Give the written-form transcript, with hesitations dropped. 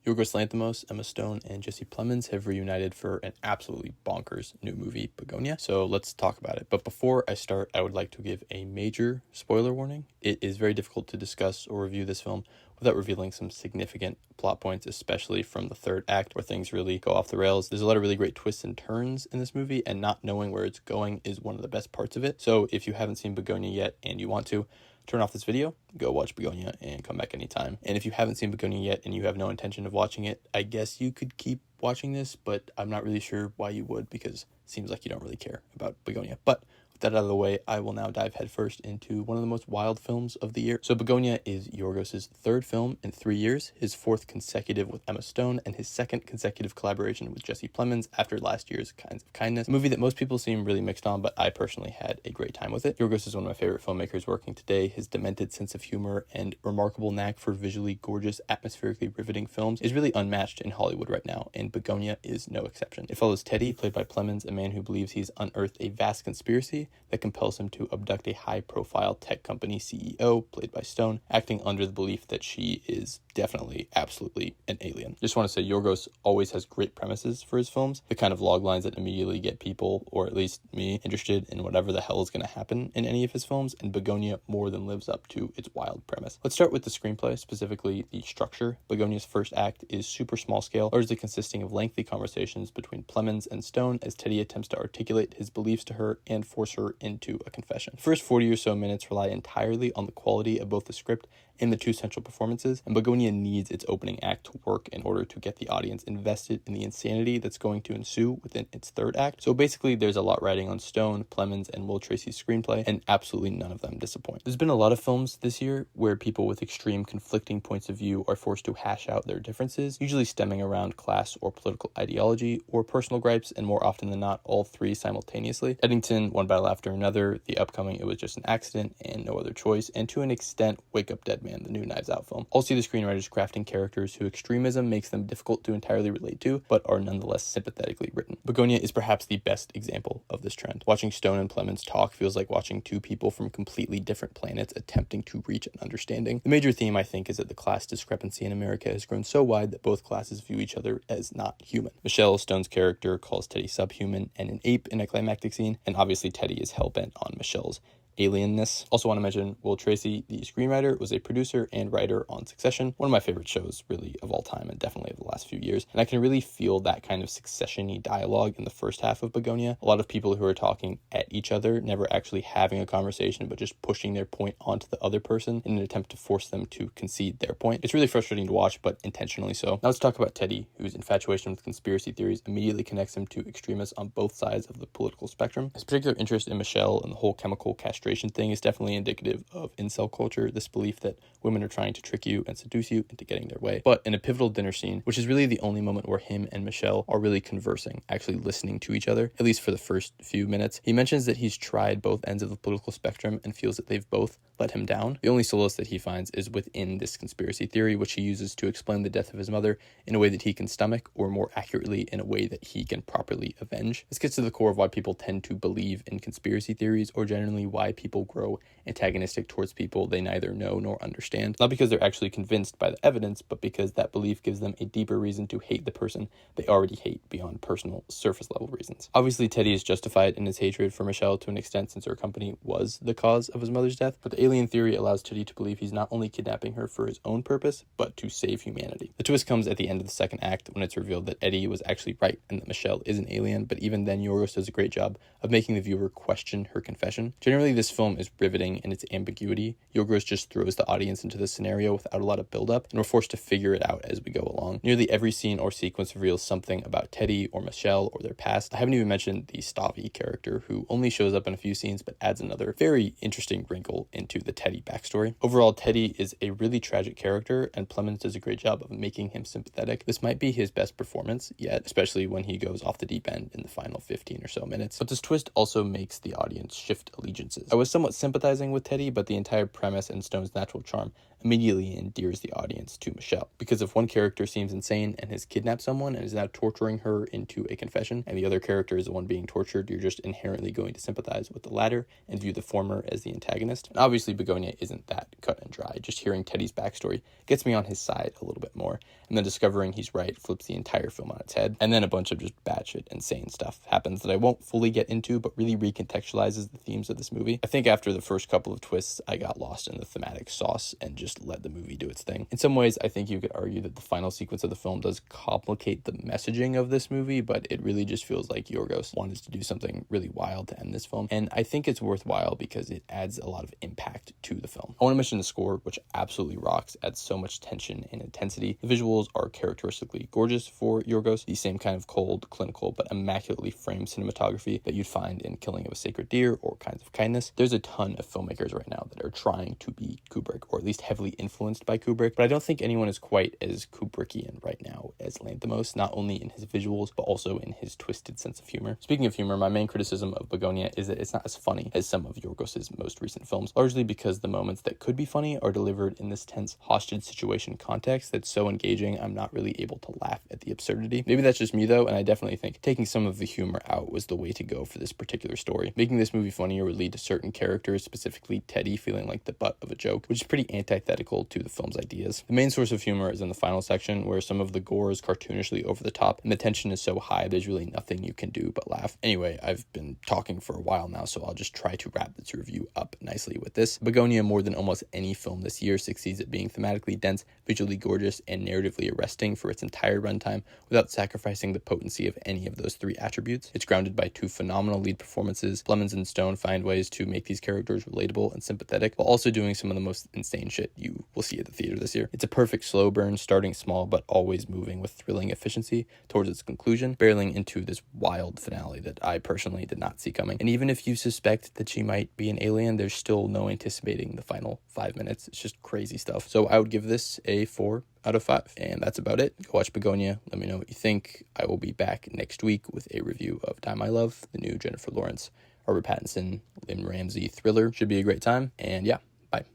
Yorgos Lanthimos, Emma Stone, and Jesse Plemons have reunited for an absolutely bonkers new movie, Bugonia. So let's talk about it. But before I start, I would like to give a major spoiler warning. It is very difficult to discuss or review this film without revealing some significant plot points, especially from the third act where things really go off the rails. There's a lot of really great twists and turns in this movie, and not knowing where it's going is one of the best parts of it. So if you haven't seen Bugonia yet and you want to, turn off this video, go watch Bugonia, and come back anytime. And if you haven't seen Bugonia yet and you have no intention of watching it, I guess you could keep watching this, but I'm not really sure why you would, because it seems like you don't really care about Bugonia. But with that out of the way, I will now dive headfirst into one of the most wild films of the year. So Bugonia is Yorgos' third film in 3 years, his fourth consecutive with Emma Stone, and his second consecutive collaboration with Jesse Plemons after last year's Kinds of Kindness, a movie that most people seem really mixed on, but I personally had a great time with it. Yorgos is one of my favorite filmmakers working today. His demented sense of humor and remarkable knack for visually gorgeous, atmospherically riveting films is really unmatched in Hollywood right now, and Bugonia is no exception. It follows Teddy, played by Plemons, a man who believes he's unearthed a vast conspiracy that compels him to abduct a high-profile tech company CEO, played by Stone, acting under the belief that she is definitely, absolutely an alien. Just want to say Yorgos always has great premises for his films, the kind of log lines that immediately get people, or at least me, interested in whatever the hell is going to happen in any of his films, and Bugonia more than lives up to its wild premise. Let's start with the screenplay, specifically the structure. Begonia's first act is super small scale, largely consisting of lengthy conversations between Plemons and Stone as Teddy attempts to articulate his beliefs to her and force her into a confession. The first 40 or so minutes rely entirely on the quality of both the script and the two central performances, and Bugonia needs its opening act to work in order to get the audience invested in the insanity that's going to ensue within its third act. So basically, there's a lot riding on Stone, Plemons, and Will Tracy's screenplay, and absolutely none of them disappoint. There's been a lot of films this year where people with extreme conflicting points of view are forced to hash out their differences, usually stemming around class or political ideology or personal gripes, and more often than not, all three simultaneously. Eddington, One Battle After Another, the upcoming It Was Just an Accident, and No Other Choice, and to an extent, Wake Up Dead Man, the new Knives Out film. All see the screenwriters crafting characters whose extremism makes them difficult to entirely relate to, but are nonetheless sympathetically written. Bugonia is perhaps the best example of this trend. Watching Stone and Plemons talk feels like watching two people from completely different planets attempting to reach an understanding. The major theme, I think, is that the class discrepancy in America has grown so wide that both classes view each other as not human. Michelle, Stone's character, calls Teddy subhuman and an ape in a climactic scene, and obviously Teddy is hell-bent on Michelle's alienness. Also want to mention Will Tracy, the screenwriter, was a producer and writer on Succession, one of my favorite shows really of all time and definitely of the last few years, and I can really feel that kind of Succession-y dialogue in the first half of Bugonia. A lot of people who are talking at each other, never actually having a conversation but just pushing their point onto the other person in an attempt to force them to concede their point. It's really frustrating to watch, but intentionally so. Now let's talk about Teddy, whose infatuation with conspiracy theories immediately connects him to extremists on both sides of the political spectrum. His particular interest in Michelle and the whole chemical castration thing is definitely indicative of incel culture, this belief that women are trying to trick you and seduce you into getting their way. But in a pivotal dinner scene, which is really the only moment where him and Michelle are really conversing, actually listening to each other, at least for the first few minutes, he mentions that he's tried both ends of the political spectrum and feels that they've both let him down. The only solace that he finds is within this conspiracy theory, which he uses to explain the death of his mother in a way that he can stomach, or more accurately, in a way that he can properly avenge. This gets to the core of why people tend to believe in conspiracy theories, or generally why people grow antagonistic towards people they neither know nor understand. Not because they're actually convinced by the evidence, but because that belief gives them a deeper reason to hate the person they already hate beyond personal surface level reasons. Obviously, Teddy is justified in his hatred for Michelle to an extent, since her company was the cause of his mother's death, but the alien theory allows Teddy to believe he's not only kidnapping her for his own purpose, but to save humanity. The twist comes at the end of the second act when it's revealed that Eddie was actually right and that Michelle is an alien, but even then Yorgos does a great job of making the viewer question her confession. Generally, this film is riveting in its ambiguity. Yorgos just throws the audience into the scenario without a lot of build-up, and we're forced to figure it out as we go along. Nearly every scene or sequence reveals something about Teddy or Michelle or their past. I haven't even mentioned the Stavi character, who only shows up in a few scenes but adds another very interesting wrinkle into the Teddy backstory. Overall, Teddy is a really tragic character, and Plemons does a great job of making him sympathetic. This might be his best performance yet, especially when he goes off the deep end in the final 15 or so minutes. But this twist also makes the audience shift allegiances. I was somewhat sympathizing with Teddy, but the entire premise and Stone's natural charm immediately endears the audience to Michelle. Because if one character seems insane and has kidnapped someone and is now torturing her into a confession, and the other character is the one being tortured, you're just inherently going to sympathize with the latter and view the former as the antagonist. And obviously, Bugonia isn't that cut and dry. Just hearing Teddy's backstory gets me on his side a little bit more, and then discovering he's right flips the entire film on its head. And then a bunch of just batshit insane stuff happens that I won't fully get into, but really recontextualizes the themes of this movie. I think after the first couple of twists, I got lost in the thematic sauce and just let the movie do its thing. In some ways, I think you could argue that the final sequence of the film does complicate the messaging of this movie, but it really just feels like Yorgos wanted to do something really wild to end this film. And I think it's worthwhile because it adds a lot of impact to the film. I want to mention the score, which absolutely rocks, adds so much tension and intensity. The visuals are characteristically gorgeous for Yorgos, the same kind of cold, clinical, but immaculately framed cinematography that you'd find in Killing of a Sacred Deer or Kinds of Kindness. There's a ton of filmmakers right now that are trying to be Kubrick, or at least heavily influenced by Kubrick, but I don't think anyone is quite as Kubrickian right now as Lanthimos, not only in his visuals, but also in his twisted sense of humor. Speaking of humor, my main criticism of Bugonia is that it's not as funny as some of Yorgos' most recent films, largely because the moments that could be funny are delivered in this tense hostage situation context that's so engaging I'm not really able to laugh at the absurdity. Maybe that's just me though, and I definitely think taking some of the humor out was the way to go for this particular story. Making this movie funnier would lead to certain characters, specifically Teddy, feeling like the butt of a joke, which is pretty antithetical to the film's ideas. The main source of humor is in the final section, where some of the gore is cartoonishly over the top, and the tension is so high there's really nothing you can do but laugh. Anyway, I've been talking for a while now, so I'll just try to wrap this review up nicely with this. Bugonia, more than almost any film this year, succeeds at being thematically dense, visually gorgeous, and narratively arresting for its entire runtime without sacrificing the potency of any of those three attributes. It's grounded by two phenomenal lead performances. Plemons and Stone find ways to make these characters relatable and sympathetic, while also doing some of the most insane shit you will see at the theater this year. It's a perfect slow burn, starting small but always moving with thrilling efficiency towards its conclusion, barreling into this wild finale that I personally did not see coming. And even if you suspect that she might be an alien, there's still no anticipating the final 5 minutes. It's just crazy stuff. So I would give this a 4 out of 5. And that's about it. Go watch Bugonia. Let me know what you think. I will be back next week with a review of Time I Love, the new Jennifer Lawrence, Robert Pattinson, Lynn Ramsey thriller. Should be a great time. And yeah, bye.